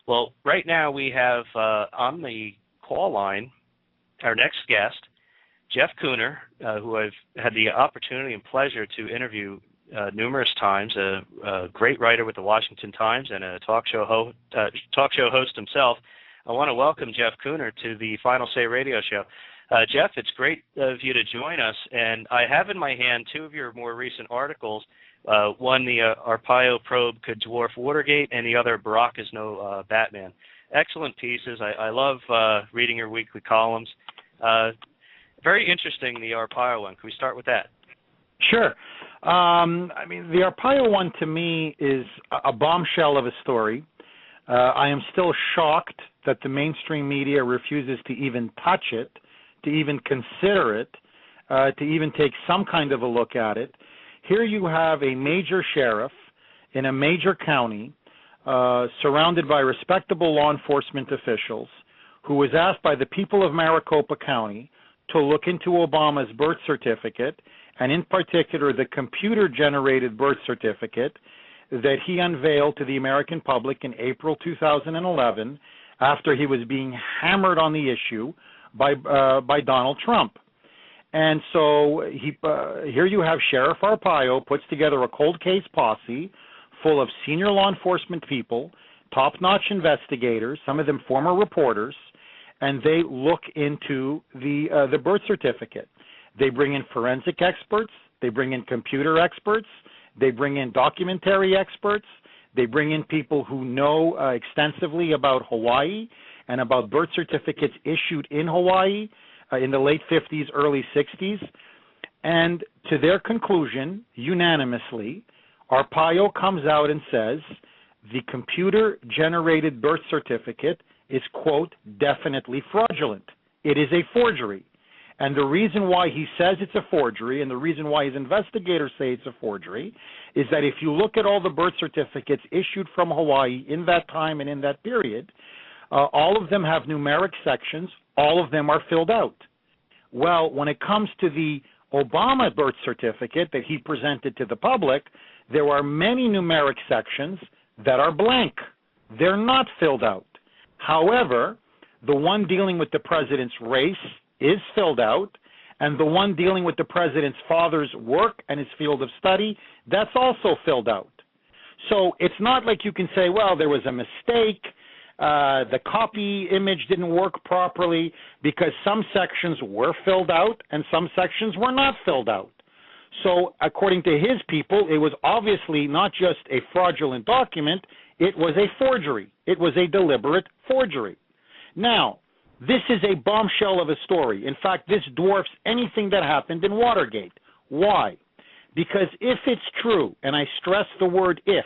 Well, right now we have on the call line our next guest, Jeff Kuhner, who I've had the opportunity and pleasure to interview numerous times, a great writer with the Washington Times and a talk show host himself. I want to welcome Jeff Kuhner to the Final Say radio show. Jeff, it's great of you to join us, and I have in my hand two of your more recent articles. One, the Arpaio probe could dwarf Watergate, and the other, Barack is no Batman. Excellent pieces. I love reading your weekly columns. Very interesting, the Arpaio one. Can we start with that? Sure. I mean, the Arpaio one to me is a bombshell of a story. I am still shocked that the mainstream media refuses to even touch it, to even consider it, to even take some kind of a look at it. Here you have a major sheriff in a major county surrounded by respectable law enforcement officials who was asked by the people of Maricopa County to look into Obama's birth certificate, and in particular the computer-generated birth certificate that he unveiled to the American public in April 2011 after he was being hammered on the issue by Donald Trump. And so here you have Sheriff Arpaio puts together a cold case posse full of senior law enforcement people, top-notch investigators, some of them former reporters, and they look into the birth certificate. They bring in forensic experts, they bring in computer experts, they bring in documentary experts, they bring in people who know extensively about Hawaii and about birth certificates issued in Hawaii in the late 50s, early 60s. And to their conclusion, unanimously, Arpaio comes out and says the computer-generated birth certificate is, quote, definitely fraudulent. It is a forgery. And the reason why he says it's a forgery and the reason why his investigators say it's a forgery is that if you look at all the birth certificates issued from Hawaii in that time and in that period, all of them have numeric sections. All of them are filled out. Well, when it comes to the Obama birth certificate that he presented to the public, there are many numeric sections that are blank. They're not filled out. However, the one dealing with the president's race is filled out, and the one dealing with the president's father's work and his field of study, that's also filled out. So it's not like you can say, well, there was a mistake, the copy image didn't work properly, because some sections were filled out and some sections were not filled out. So according to his people, it was obviously not just a fraudulent document, it was a forgery. It was a deliberate forgery. Now, this is a bombshell of a story. In fact, this dwarfs anything that happened in Watergate. Why? Because if it's true, and I stress the word if,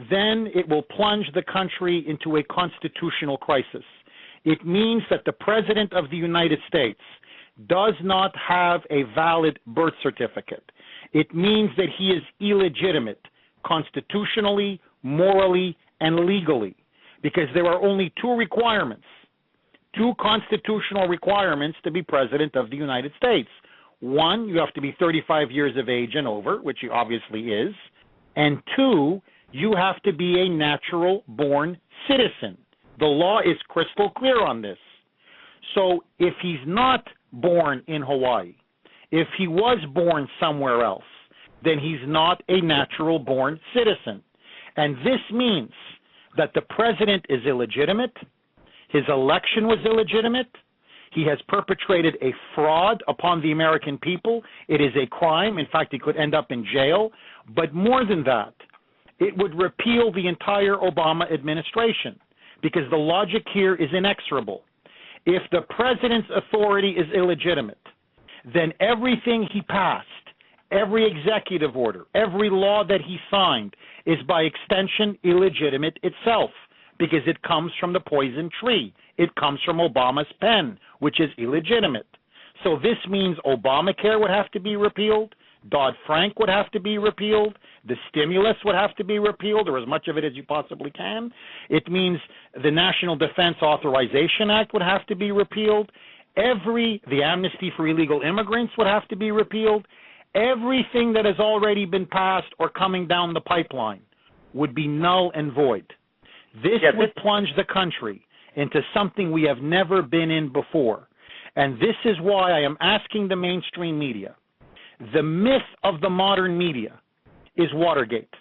then it will plunge the country into a constitutional crisis. It means that the President of the United States does not have a valid birth certificate. It means that he is illegitimate constitutionally, morally, and legally, because there are only two requirements. Two constitutional requirements to be President of the United States. One, you have to be 35 years of age and over, which he obviously is. And two, you have to be a natural-born citizen. The law is crystal clear on this. So if he's not born in Hawaii, if he was born somewhere else, then he's not a natural-born citizen. And this means that the president is illegitimate. His election was illegitimate. He has perpetrated a fraud upon the American people. It is a crime. In fact, he could end up in jail. But more than that, it would repeal the entire Obama administration, because the logic here is inexorable. If the president's authority is illegitimate, then everything he passed, every executive order, every law that he signed is by extension illegitimate itself, because it comes from the poison tree. It comes from Obama's pen, which is illegitimate. So this means Obamacare would have to be repealed, Dodd-Frank would have to be repealed, the stimulus would have to be repealed, or as much of it as you possibly can. It means the National Defense Authorization Act would have to be repealed. The amnesty for illegal immigrants would have to be repealed. Everything that has already been passed or coming down the pipeline would be null and void. This would plunge the country into something we have never been in before. And this is why I am asking the mainstream media. The myth of the modern media is Watergate.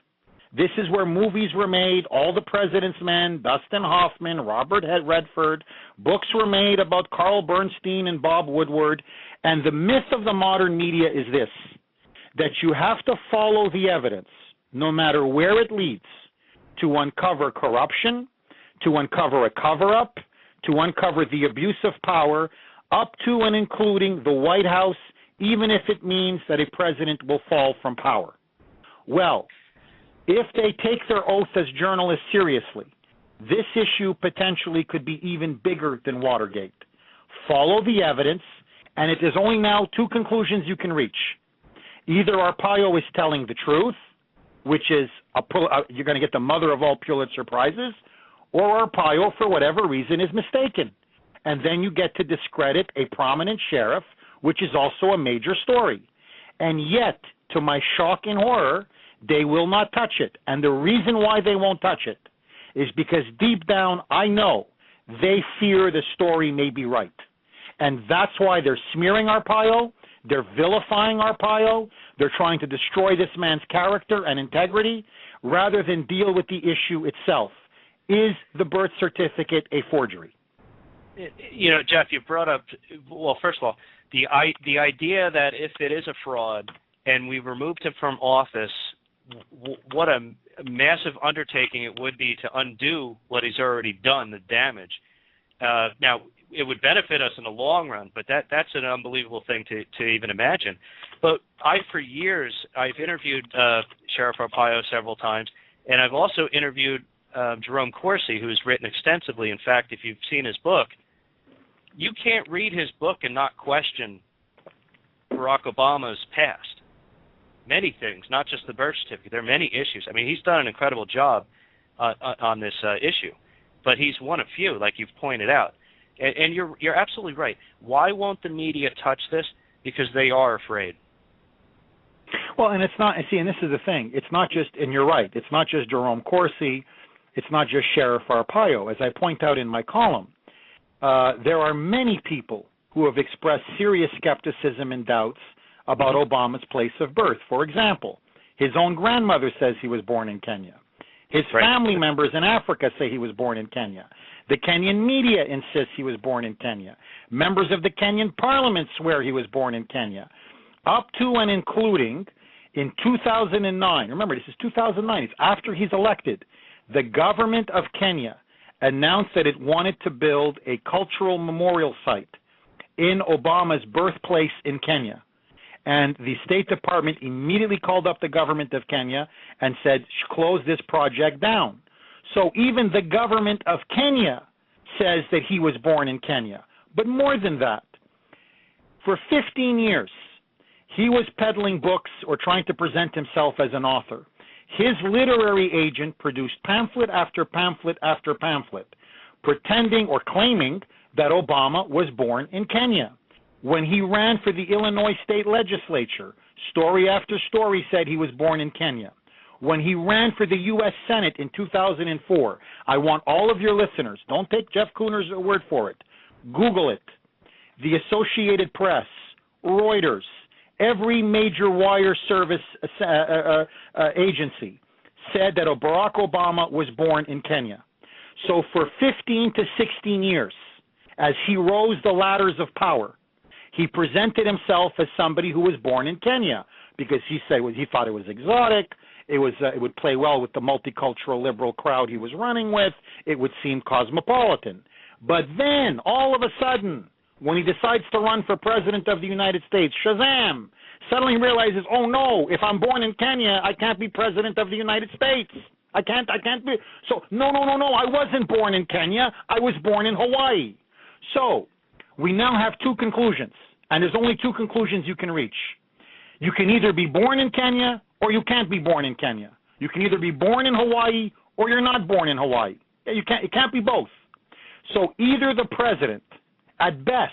This is where movies were made, All the President's Men, Dustin Hoffman, Robert Redford. Books were made about Carl Bernstein and Bob Woodward. And the myth of the modern media is this, that you have to follow the evidence, no matter where it leads, to uncover corruption, to uncover a cover-up, to uncover the abuse of power, up to and including the White House, even if it means that a president will fall from power. Well, if they take their oath as journalists seriously, this issue potentially could be even bigger than Watergate. Follow the evidence, and it is only now two conclusions you can reach. Either Arpaio is telling the truth, which is you're going to get the mother of all Pulitzer Prizes, or Arpaio, for whatever reason, is mistaken. And then you get to discredit a prominent sheriff, which is also a major story. And yet, to my shock and horror, they will not touch it. And the reason why they won't touch it is because deep down, I know they fear the story may be right. And that's why they're smearing Arpaio, they're vilifying Arpaio, they're trying to destroy this man's character and integrity rather than deal with the issue itself. Is the birth certificate a forgery? You know, Jeff, you brought up, well, first of all, the idea that if it is a fraud and we removed him from office, what a massive undertaking it would be to undo what he's already done, the damage. Now, it would benefit us in the long run, but that's an unbelievable thing to even imagine. But for years, I've interviewed Sheriff Arpaio several times, and I've also interviewed Jerome Corsi, who's written extensively. In fact, if you've seen his book, you can't read his book and not question Barack Obama's past. Many things, not just the birth certificate. There are many issues. I mean, he's done an incredible job on this issue, but he's one of few, like you've pointed out. And you're absolutely right. Why won't the media touch this? Because they are afraid. Well, and it's not, see, and this is the thing. It's not just, and you're right, it's not just Jerome Corsi. It's not just Sheriff Arpaio. As I point out in my column, there are many people who have expressed serious skepticism and doubts about Obama's place of birth. For example, his own grandmother says he was born in Kenya. His family members in Africa say he was born in Kenya. The Kenyan media insists he was born in Kenya. Members of the Kenyan parliament swear he was born in Kenya. Up to and including in 2009, remember this is 2009, it's after he's elected, the government of Kenya announced that it wanted to build a cultural memorial site in Obama's birthplace in Kenya. And the State Department immediately called up the government of Kenya and said, close this project down. So even the government of Kenya says that he was born in Kenya. But more than that, for 15 years, he was peddling books or trying to present himself as an author. His literary agent produced pamphlet after pamphlet after pamphlet, pretending or claiming that Obama was born in Kenya. When he ran for the Illinois state legislature, story after story said he was born in Kenya. When he ran for the U.S. Senate in 2004, I want all of your listeners, don't take Jeff Kuhner's word for it, Google it. The Associated Press, Reuters, every major wire service agency said that Barack Obama was born in Kenya. So for 15 to 16 years, as he rose the ladders of power, he presented himself as somebody who was born in Kenya because he thought it was exotic. It would play well with the multicultural liberal crowd he was running with. It would seem cosmopolitan. But then, all of a sudden, when he decides to run for president of the United States, shazam! Suddenly he realizes, oh no, if I'm born in Kenya, I can't be president of the United States. I can't be. So, no, I wasn't born in Kenya. I was born in Hawaii. So, we now have two conclusions, and there's only two conclusions you can reach. You can either be born in Kenya or you can't be born in Kenya. You can either be born in Hawaii or you're not born in Hawaii. It can't be both. So either the president, at best,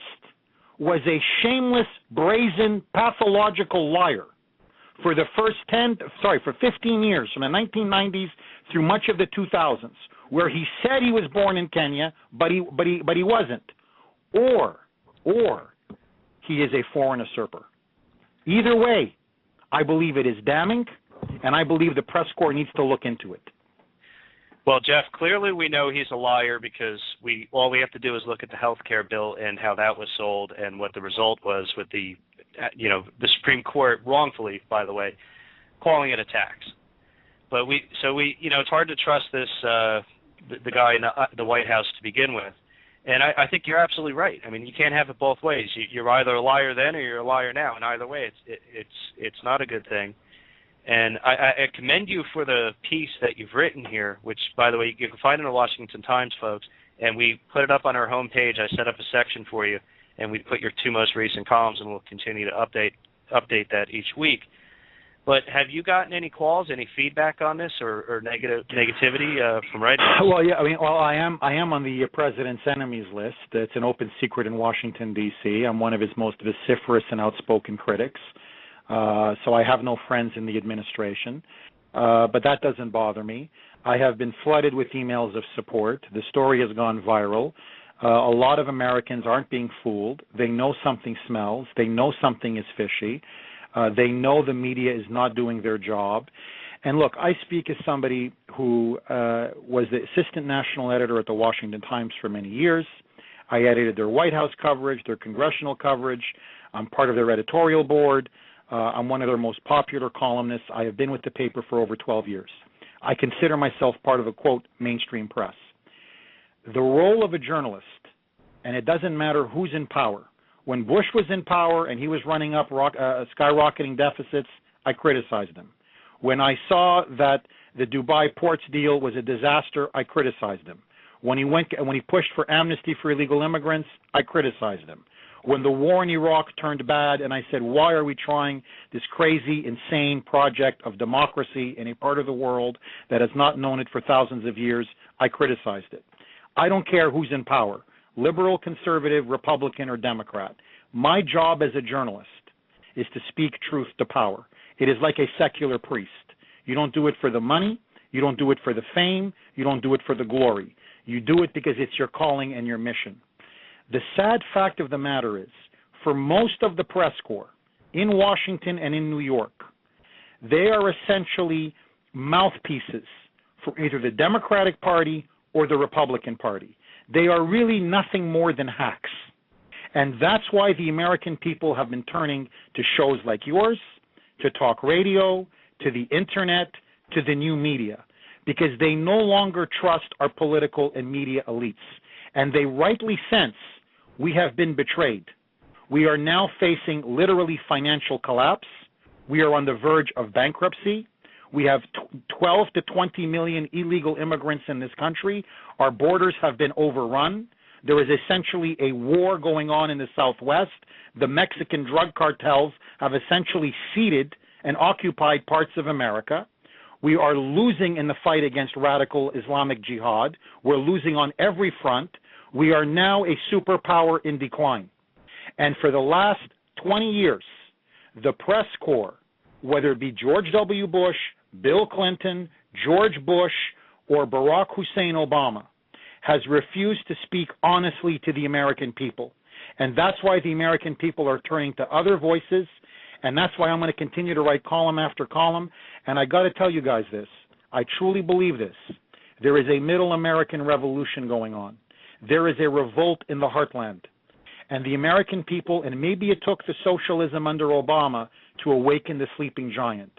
was a shameless, brazen, pathological liar for the first 15 years, from the 1990s through much of the 2000s, where he said he was born in Kenya, but he wasn't, or he is a foreign usurper. Either way, I believe it is damning, and I believe the press corps needs to look into it. Well, Jeff, clearly we know he's a liar because all we have to do is look at the health care bill and how that was sold and what the result was with the Supreme Court wrongfully, by the way, calling it a tax. But it's hard to trust this the guy in the White House to begin with. And I think you're absolutely right. I mean, you can't have it both ways. You're either a liar then or you're a liar now, and either way, it's not a good thing. And I commend you for the piece that you've written here, which, by the way, you can find in the Washington Times, folks. And we put it up on our homepage. I set up a section for you, and we put your 2 most recent columns, and we'll continue to update that each week. But have you gotten any calls, any feedback on this, or negativity from writing? Well, yeah, I am on the president's enemies list. It's an open secret in Washington, D.C. I'm one of his most vociferous and outspoken critics. So I have no friends in the administration. But that doesn't bother me. I have been flooded with emails of support. The story has gone viral. A lot of Americans aren't being fooled. They know something smells. They know something is fishy. They know the media is not doing their job. And look, I speak as somebody who was the assistant national editor at the Washington Times for many years. I edited their White House coverage, their congressional coverage. I'm part of their editorial board. I'm one of their most popular columnists. I have been with the paper for over 12 years. I consider myself part of a, quote, mainstream press. The role of a journalist, and it doesn't matter who's in power. When Bush was in power and he was running up skyrocketing deficits, I criticized him. When I saw that the Dubai ports deal was a disaster, I criticized him. When he pushed for amnesty for illegal immigrants, I criticized him. When the war in Iraq turned bad and I said, why are we trying this crazy, insane project of democracy in a part of the world that has not known it for thousands of years, I criticized it. I don't care who's in power, liberal, conservative, Republican, or Democrat. My job as a journalist is to speak truth to power. It is like a secular priest. You don't do it for the money. You don't do it for the fame. You don't do it for the glory. You do it because it's your calling and your mission. The sad fact of the matter is, for most of the press corps in Washington and in New York, they are essentially mouthpieces for either the Democratic Party or the Republican Party. They are really nothing more than hacks. And that's why the American people have been turning to shows like yours, to talk radio, to the internet, to the new media, because they no longer trust our political and media elites. And they rightly sense we have been betrayed. We are now facing literally financial collapse. We are on the verge of bankruptcy. We have 12 to 20 million illegal immigrants in this country. Our borders have been overrun. There is essentially a war going on in the Southwest. The Mexican drug cartels have essentially ceded and occupied parts of America. We are losing in the fight against radical Islamic jihad. We're losing on every front. We are now a superpower in decline. And for the last 20 years, the press corps, whether it be George W. Bush, Bill Clinton, George Bush, or Barack Hussein Obama, has refused to speak honestly to the American people. And that's why the American people are turning to other voices, and that's why I'm going to continue to write column after column. And I got to tell you guys this. I truly believe this. There is a middle American revolution going on. There is a revolt in the heartland. And the American people, and maybe it took the socialism under Obama to awaken the sleeping giant,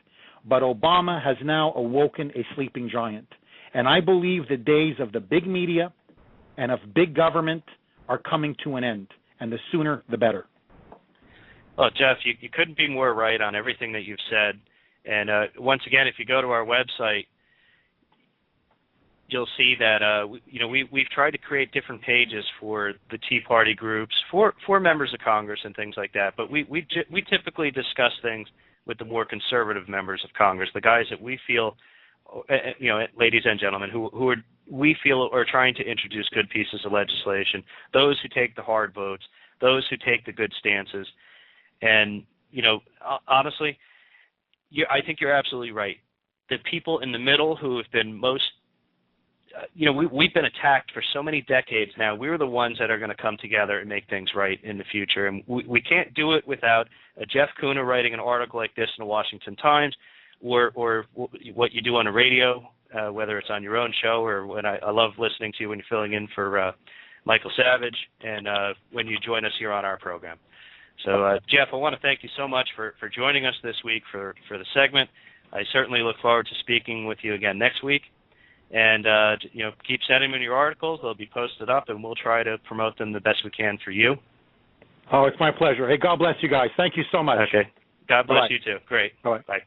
but Obama has now awoken a sleeping giant. And I believe the days of the big media and of big government are coming to an end, and the sooner the better. Well, Jeff, you couldn't be more right on everything that you've said. And once again, if you go to our website, you'll see that we've tried to create different pages for the Tea Party groups, for members of Congress and things like that. But we typically discuss things with the more conservative members of Congress, the guys that we feel, ladies and gentlemen, we feel are trying to introduce good pieces of legislation, those who take the hard votes, those who take the good stances. And, honestly, I think you're absolutely right. The people in the middle who have been most we've been attacked for so many decades now. We're the ones that are going to come together and make things right in the future. And we can't do it without Jeff Kuhner writing an article like this in the Washington Times, or what you do on the radio, whether it's on your own show or when I love listening to you when you're filling in for Michael Savage, and when you join us here on our program. So, Jeff, I want to thank you so much for joining us this week for the segment. I certainly look forward to speaking with you again next week. And, keep sending me your articles. They'll be posted up, and we'll try to promote them the best we can for you. Oh, it's my pleasure. Hey, God bless you guys. Thank you so much. Okay. God bless Bye. you, too. Great. Bye. Bye.